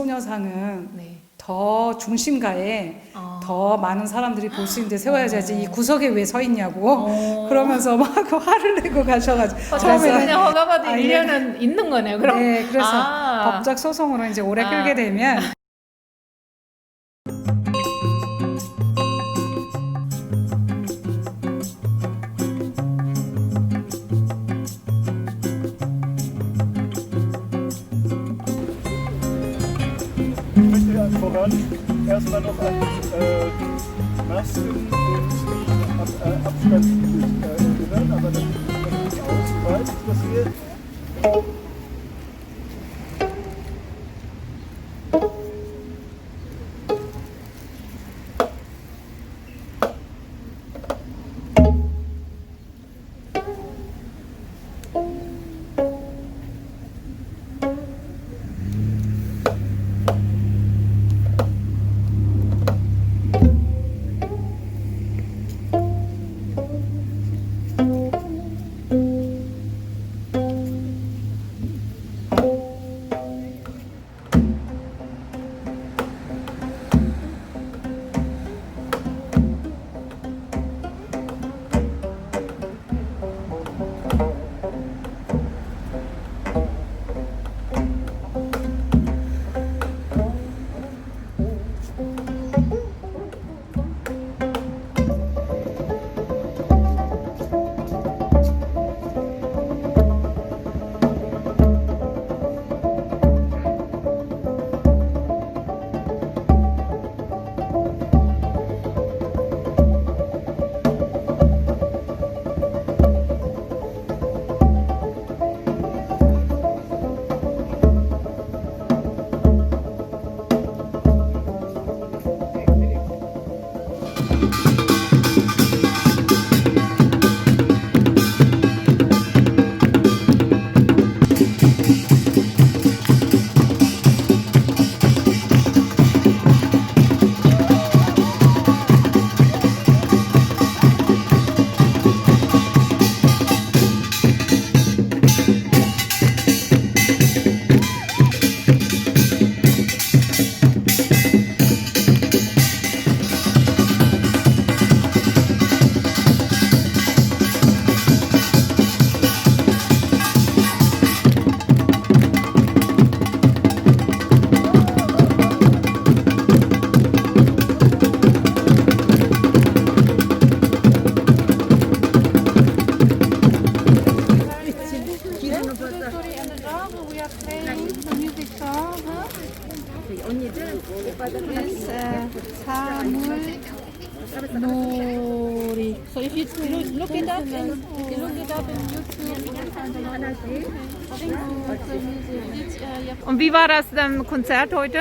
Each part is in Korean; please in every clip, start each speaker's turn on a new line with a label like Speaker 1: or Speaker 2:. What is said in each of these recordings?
Speaker 1: 소녀상은
Speaker 2: 네.
Speaker 1: 더 중심가에 더 많은 사람들이 볼 수 있는 데 세워야지 이 구석에 왜 서 있냐고 그러면서 막 화를 내고 가셔가지고
Speaker 2: 처음에는 그냥 허가받은
Speaker 1: 아,
Speaker 2: 1년은 있는 거네요. 그럼
Speaker 1: 네, 그래서 법적 소송으로 이제 오래 끌게 되면
Speaker 3: voran erstmal noch an Masken und die Abstandsregeln erinnern, aber das sieht nicht aus, sobald es passiert.
Speaker 4: Nori. So if you look it up in YouTube,
Speaker 2: Und wie war das dann Konzert heute?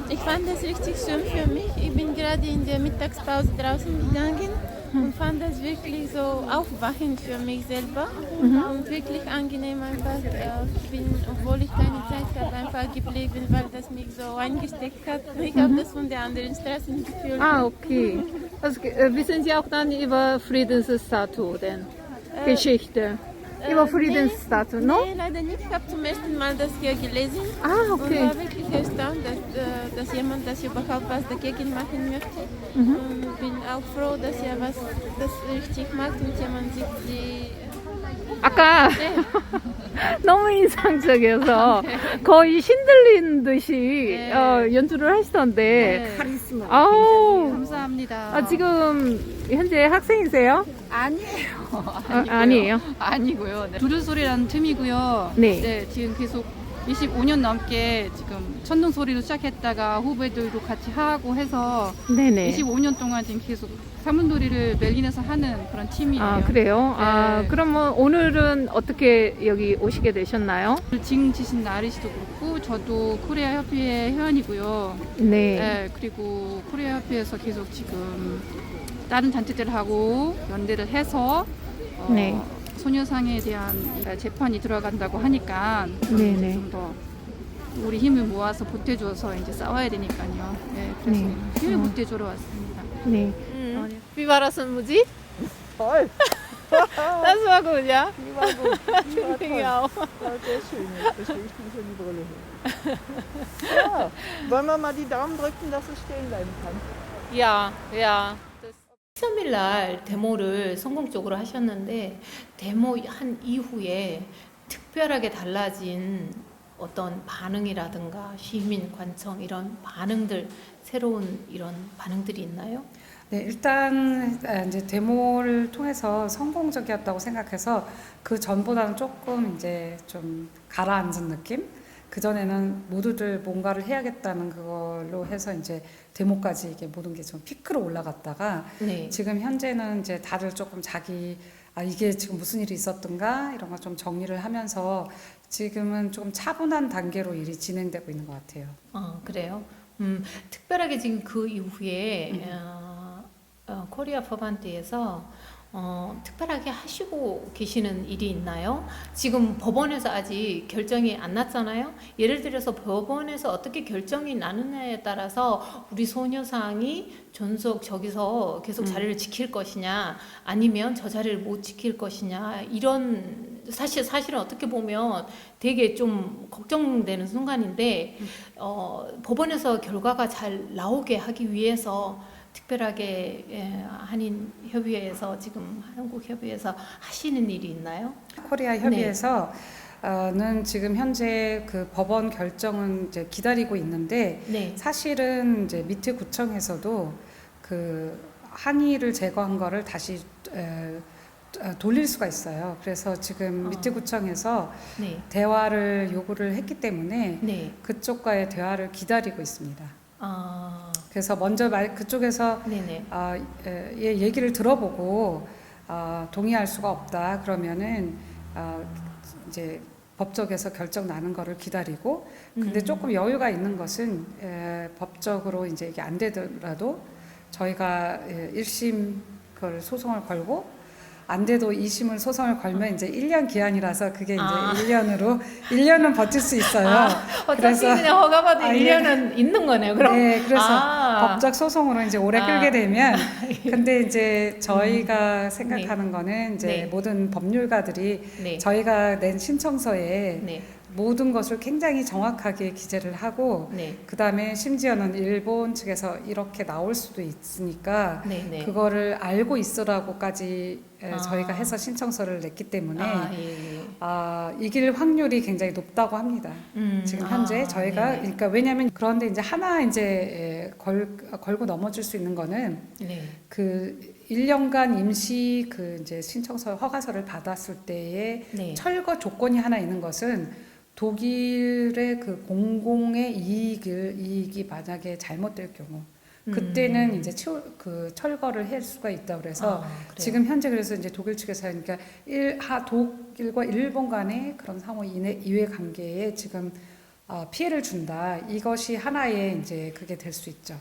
Speaker 4: Ich fand das richtig schön für mich. Ich bin gerade in der Mittagspause draußen gegangen und fand das wirklich so aufwachend für mich selber und wirklich angenehm einfach. Ich bin, obwohl ich keine Zeit habe, einfach geblieben, weil das mich so eingesteckt hat. Ich habe das von der anderen Straße gefühlt.
Speaker 2: Ah, okay. Also, wissen Sie auch dann über Friedensstatue denn? Geschichte? Über Friedensstatue, no?
Speaker 4: Nee, leider nicht. Ich habe zum ersten Mal das hier gelesen.
Speaker 2: Ah,
Speaker 4: Und
Speaker 2: okay.
Speaker 4: war wirklich erstaunt, dass jemand das überhaupt was dagegen machen möchte. Und bin auch froh, dass er was das richtig macht und jemand sieht die.
Speaker 2: 아까 너무 인상적이어서 거의 신들린 듯이 연주를 하시던데.
Speaker 5: 카리스마.
Speaker 2: 아우,
Speaker 5: 감사합니다.
Speaker 2: 지금 현재 학생이세요?
Speaker 5: 아니에요.
Speaker 2: 아니에요.
Speaker 5: 아니고요. 네. 두루소리라는 팀이고요.
Speaker 2: 네.
Speaker 5: 지금 계속 25년 넘게 지금 천둥소리로 시작했다가 후배들도 같이 하고 해서
Speaker 2: 네네.
Speaker 5: 25년 동안 지금 계속 사문놀이를 멜린에서 하는 그런 팀이에요.
Speaker 2: 아, 그래요? 아,
Speaker 5: 네.
Speaker 2: 그러면 오늘은 어떻게 여기 오시게 되셨나요?
Speaker 5: 지금 지신 나리 씨도 그렇고 저도 코리아 협회의 회원이고요.
Speaker 2: 네.
Speaker 5: 네, 그리고 코리아 협회에서 계속 지금 다른 단체들하고 연대를 해서
Speaker 2: 네.
Speaker 5: 소녀상에 대한 재판이 들어간다고 하니까
Speaker 2: 네네.
Speaker 5: 좀 더 우리 힘을 모아서 보태줘서 이제 싸워야 되니까요. 네, 그래서 힘을 보태주러 왔습니다.
Speaker 2: 네. Wie war das in Musik?
Speaker 3: Toll!
Speaker 2: Das war gut, ja?
Speaker 3: Die war gut. Die war
Speaker 2: Finde ich
Speaker 3: toll.
Speaker 2: auch.
Speaker 3: War sehr schön. Jetzt stelle ich mir schon die Brille hin. Ja, wollen wir mal die Daumen drücken, dass es stehen bleiben kann?
Speaker 2: Ja, ja.
Speaker 6: 13일 날 데모를 성공적으로 하셨는데 데모 한 이후에 특별하게 달라진 어떤 반응이라든가 시민 관청 이런 반응들 새로운 이런 반응들이 있나요?
Speaker 1: 네, 일단 이제 데모를 통해서 성공적이었다고 생각해서 그 전보다는 조금 이제 좀 가라앉은 느낌? 그 전에는 모두들 뭔가를 해야겠다는 그걸로 해서 이제 데모까지 이게 모든 게 좀 피크로 올라갔다가
Speaker 6: 네.
Speaker 1: 지금 현재는 이제 다들 조금 이게 지금 무슨 일이 있었던가 이런 거 좀 정리를 하면서 지금은 좀 차분한 단계로 일이 진행되고 있는 것 같아요.
Speaker 6: 그래요. 특별하게 지금 그 이후에 코리아 법안대에서 특별하게 하시고 계시는 일이 있나요? 지금 법원에서 아직 결정이 안 났잖아요. 예를 들어서 법원에서 어떻게 결정이 나느냐에 따라서 우리 소녀상이 저기서 계속 자리를 지킬 것이냐, 아니면 저 자리를 못 지킬 것이냐, 이런 사실은 어떻게 보면 되게 좀 걱정되는 순간인데 법원에서 결과가 잘 나오게 하기 위해서 특별하게 한인 협의회에서 지금 한국 협의회에서 하시는 일이 있나요?
Speaker 1: 코리아 협의회에서 는 지금 현재 그 법원 결정은 이제 기다리고 있는데
Speaker 6: 네.
Speaker 1: 사실은 이제 밑에 구청에서도 그 항의를 제거한 거를 다시 돌릴 수가 있어요. 그래서 지금 밑에 구청에서
Speaker 6: 네.
Speaker 1: 대화를 요구를 했기 때문에
Speaker 6: 네.
Speaker 1: 그쪽과의 대화를 기다리고 있습니다. 그래서 먼저 그쪽에서
Speaker 6: 네네.
Speaker 1: 얘기를 들어보고 동의할 수가 없다 그러면은 이제 법적에서 결정 나는 거를 기다리고 근데 조금 여유가 있는 것은 법적으로 이제 이게 안 되더라도 저희가 1심 그걸 소송을 걸고 안 돼도 2심을 소송을 걸면 이제 1년 기한이라서 그게 이제 1년은 버틸 수 있어요.
Speaker 6: 어차피 그냥 허가받은 1년은 있는 거네요. 그럼
Speaker 1: 네, 그래서 법적 소송으로 이제 오래 끌게 되면 근데 이제 저희가 생각하는 거는 이제
Speaker 6: 네.
Speaker 1: 모든 법률가들이
Speaker 6: 네.
Speaker 1: 저희가 낸 신청서에
Speaker 6: 네.
Speaker 1: 모든 것을 굉장히 정확하게 기재를 하고
Speaker 6: 네.
Speaker 1: 그다음에 심지어는 일본 측에서 이렇게 나올 수도 있으니까
Speaker 6: 네. 네.
Speaker 1: 그거를 알고 있으라고까지 저희가 해서 신청서를 냈기 때문에
Speaker 6: 예.
Speaker 1: 이길 확률이 굉장히 높다고 합니다. 지금 현재 저희가
Speaker 6: 네네.
Speaker 1: 그러니까 왜냐하면 그런데 이제 하나 이제 걸고 넘어질 수 있는 거는
Speaker 6: 네.
Speaker 1: 그 1년간 임시 그 이제 신청서 허가서를 받았을 때의
Speaker 6: 네.
Speaker 1: 철거 조건이 하나 있는 것은 독일의 그 공공의 이익이 만약에 잘못될 경우 그때는 이제 그 철거를 할 수가 있다 그래서
Speaker 6: 그래요?
Speaker 1: 지금 현재 그래서 이제 독일 측에서 그러니까 독일과 일본 간의 그런 상호 이해 관계에 지금 피해를 준다. 이것이 하나의 이제 그게 될 수 있죠.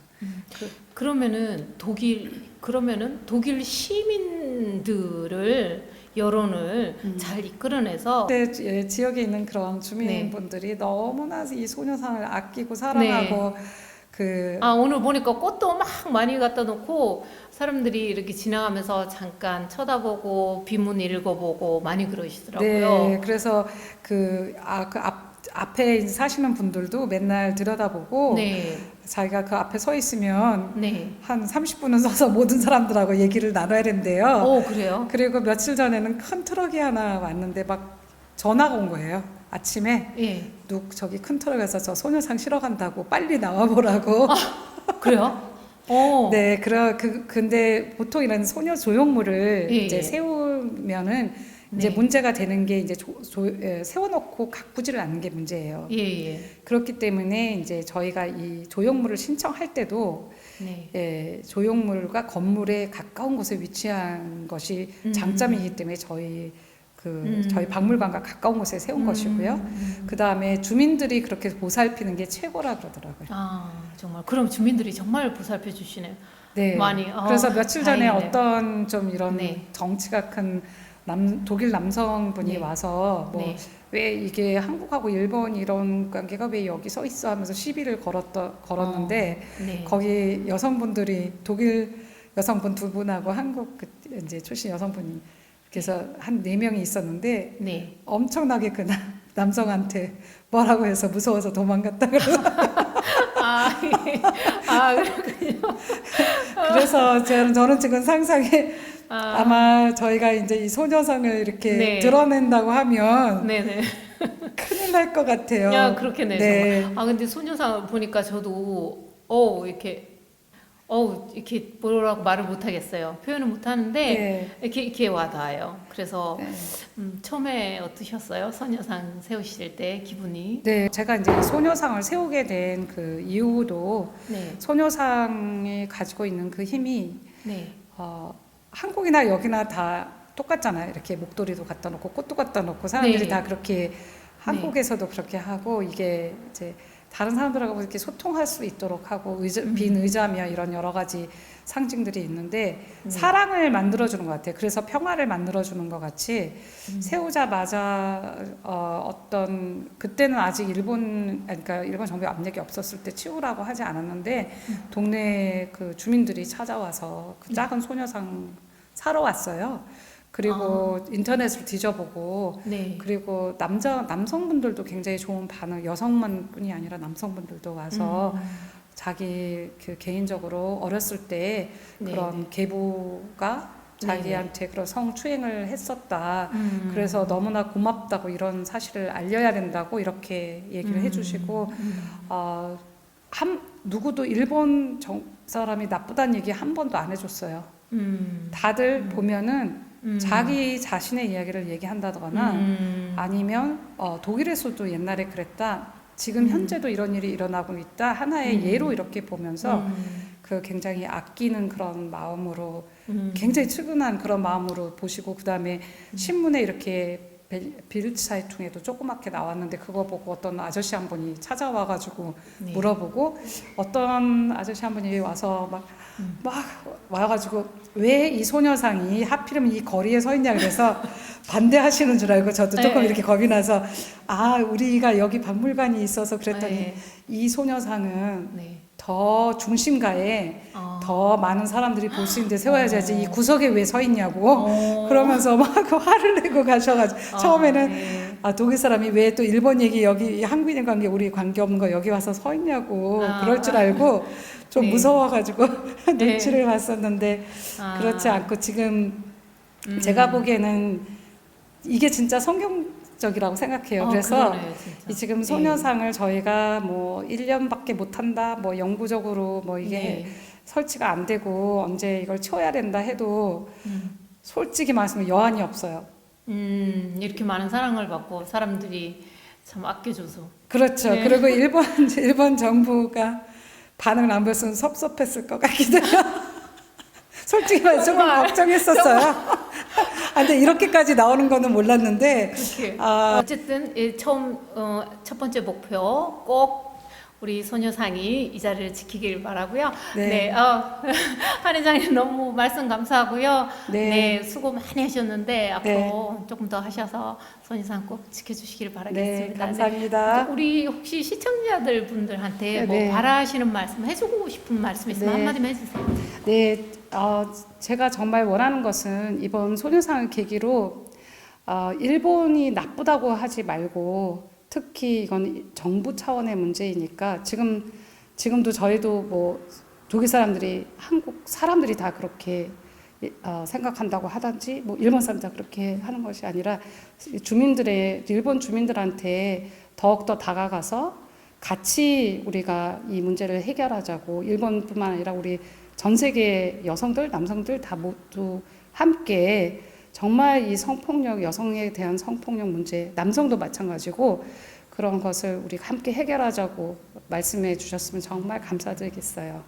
Speaker 6: 그러면은 독일 시민들을 여론을 잘 이끌어내서
Speaker 1: 근데 지역에 있는 그런 주민분들이 너무나 이 소녀상을 아끼고 사랑하고
Speaker 6: 오늘 보니까 꽃도 막 많이 갖다 놓고 사람들이 이렇게 지나가면서 잠깐 쳐다보고 비문 읽어보고 많이 그러시더라고요.
Speaker 1: 네, 그래서 앞에 사시는 분들도 맨날 들여다보고
Speaker 6: 네.
Speaker 1: 자기가 그 앞에 서 있으면
Speaker 6: 네.
Speaker 1: 한 30분은 서서 모든 사람들하고 얘기를 나눠야 된대요.
Speaker 6: 그래요?
Speaker 1: 그리고 며칠 전에는 큰 트럭이 하나 왔는데 막 전화가 온 거예요. 아침에
Speaker 6: 예.
Speaker 1: 저기 큰 트럭에서 저 소녀상 실어 간다고 빨리 나와 보라고.
Speaker 6: 그래요?
Speaker 1: 네, 근데 보통 이런 소녀 조형물을
Speaker 6: 예,
Speaker 1: 이제
Speaker 6: 예.
Speaker 1: 세우면은 이제
Speaker 6: 네.
Speaker 1: 문제가 되는 게 이제 세워놓고 가꾸지를 않는 게 문제예요.
Speaker 6: 예.
Speaker 1: 그렇기 때문에 이제 저희가 이 조형물을 신청할 때도
Speaker 6: 네.
Speaker 1: 조형물과 건물에 가까운 곳에 위치한 것이 장점이기 때문에 저희 박물관과 가까운 곳에 세운 것이고요. 그 다음에 주민들이 그렇게 보살피는 게 최고라 그러더라고요.
Speaker 6: 정말. 그럼 주민들이 정말 보살펴 주시네요.
Speaker 1: 네.
Speaker 6: 많이.
Speaker 1: 그래서 며칠 전에
Speaker 6: 다행이네요.
Speaker 1: 어떤 좀 이런
Speaker 6: 네.
Speaker 1: 덩치가 큰 독일 남성분이
Speaker 6: 네.
Speaker 1: 와서
Speaker 6: 네.
Speaker 1: 왜 이게 한국하고 일본 이런 관계가 왜 여기 서 있어 하면서 시비를 걸었는데
Speaker 6: 네.
Speaker 1: 거기 여성분들이 독일 여성분 두 분하고 한국 이제 출신 여성분이 그래서 한 4명이 있었는데
Speaker 6: 네.
Speaker 1: 엄청나게 그 남성한테 뭐라고 해서 무서워서 도망갔다 그래서
Speaker 6: 아, 예. 아, 그렇군요.
Speaker 1: 그래서 저는 지금 상상에 아마 저희가 이제 이 소녀상을 이렇게
Speaker 6: 네.
Speaker 1: 드러낸다고 하면
Speaker 6: 네네.
Speaker 1: 큰일 날 것 같아요.
Speaker 6: 야, 그렇겠네.
Speaker 1: 네.
Speaker 6: 정말. 아, 근데 소녀상 보니까 저도, 이렇게 뭐라고 말을 못 하겠어요. 표현을 못 하는데,
Speaker 1: 네.
Speaker 6: 이렇게 와닿아요. 그래서,
Speaker 1: 네.
Speaker 6: 처음에 어떠셨어요? 소녀상 세우실 때 기분이?
Speaker 1: 네, 제가 이제 이 소녀상을 세우게 된 그 이유도
Speaker 6: 네.
Speaker 1: 소녀상이 가지고 있는 그 힘이
Speaker 6: 네.
Speaker 1: 한국이나 여기나 다 똑같잖아요. 이렇게 목도리도 갖다 놓고 꽃도 갖다 놓고 사람들이
Speaker 6: 네.
Speaker 1: 다 그렇게 한국에서도 그렇게 하고 이게 이제 다른 사람들하고 이렇게 소통할 수 있도록 하고 빈 의자며 이런 여러 가지 상징들이 있는데 사랑을 만들어주는 것 같아요. 그래서 평화를 만들어주는 것 같이 세우자마자 어떤 그때는 아직 그러니까 일본 정부의 압력이 없었을 때 치우라고 하지 않았는데 동네 그 주민들이 찾아와서 그 작은 소녀상 사러 왔어요. 그리고 인터넷을 뒤져보고
Speaker 6: 네.
Speaker 1: 그리고 남성분들도 굉장히 좋은 반응, 여성만뿐이 아니라 남성분들도 와서 자기 그 개인적으로 어렸을 때 그런 계부가 자기한테 그런 성추행을 했었다. 그래서 너무나 고맙다고 이런 사실을 알려야 된다고 이렇게 얘기를 해주시고 누구도 일본 사람이 나쁘다는 얘기 한 번도 안 해줬어요. 다들 보면은 자기 자신의 이야기를 얘기한다거나 아니면 독일에서도 옛날에 그랬다. 지금 현재도 이런 일이 일어나고 있다. 하나의 예로 이렇게 보면서 그 굉장히 아끼는 그런 마음으로 굉장히 측은한 그런 마음으로 보시고 그다음에 신문에 이렇게 빌드사이퉁에도 조그맣게 나왔는데 그거 보고 어떤 아저씨 한 분이 찾아와가지고 물어보고 어떤 아저씨 한 분이 와서 막 와가지고 왜 이 소녀상이 하필이면 이 거리에 서 있냐 그래서 반대하시는 줄 알고 저도 조금 이렇게 겁이 나서 우리가 여기 박물관이 있어서 그랬더니 이 소녀상은 더 중심가에 더 많은 사람들이 볼 수 있는 데 세워야지 이 구석에 왜 서 있냐고 그러면서 막 화를 내고 가셔가지고 처음에는 독일 사람이 왜 또 일본 얘기 여기 한국인 관계 우리 관계 없는 거 여기 와서 서 있냐고 그럴 줄 알고 좀 무서워가지고 눈치를 봤었는데 그렇지 않고 지금 제가 보기에는 이게 진짜 성경적이라고 생각해요. 그래서
Speaker 6: 그러네요,
Speaker 1: 이 지금 소녀상을 저희가 뭐 1년밖에 못 한다, 뭐 영구적으로 뭐 이게 설치가 안 되고 언제 이걸 치워야 된다 해도 솔직히 말하면 여한이 없어요.
Speaker 6: 이렇게 많은 사랑을 받고 사람들이 참 아껴줘서.
Speaker 1: 그렇죠. 그리고 일본 정부가 반응을 안 보였으면 섭섭했을 것 같기도 해요. 솔직히 말해서 조금 걱정했었어요. 근데 이렇게까지 나오는 거는 몰랐는데.
Speaker 6: 어쨌든 처음 첫 번째 목표 꼭 우리 소녀상이 이 자리를 지키길 바라고요.
Speaker 1: 네.
Speaker 6: 한 회장님 너무 말씀 감사하고요.
Speaker 1: 네.
Speaker 6: 수고 많이 하셨는데 앞으로 조금 더 하셔서 소녀상 꼭 지켜주시길 바라겠습니다.
Speaker 1: 네, 감사합니다.
Speaker 6: 우리 혹시 시청자들 분들한테 뭐
Speaker 1: 네.
Speaker 6: 바라시는 말씀, 해주고 싶은 말씀 있으면
Speaker 1: 네.
Speaker 6: 한마디만 해주세요.
Speaker 1: 네, 제가 정말 원하는 것은 이번 소녀상을 계기로 일본이 나쁘다고 하지 말고 특히 이건 정부 차원의 문제이니까 지금도 저희도 뭐 독일 사람들이 한국 사람들이 다 그렇게 생각한다고 하든지 뭐 일본 사람들 다 그렇게 하는 것이 아니라 일본 주민들한테 더욱더 다가가서 같이 우리가 이 문제를 해결하자고 일본뿐만 아니라 우리 전 세계 여성들, 남성들 다 모두 함께 정말 이 성폭력, 여성에 대한 성폭력 문제, 남성도 마찬가지고 그런 것을 우리 함께 해결하자고 말씀해 주셨으면 정말 감사드리겠어요.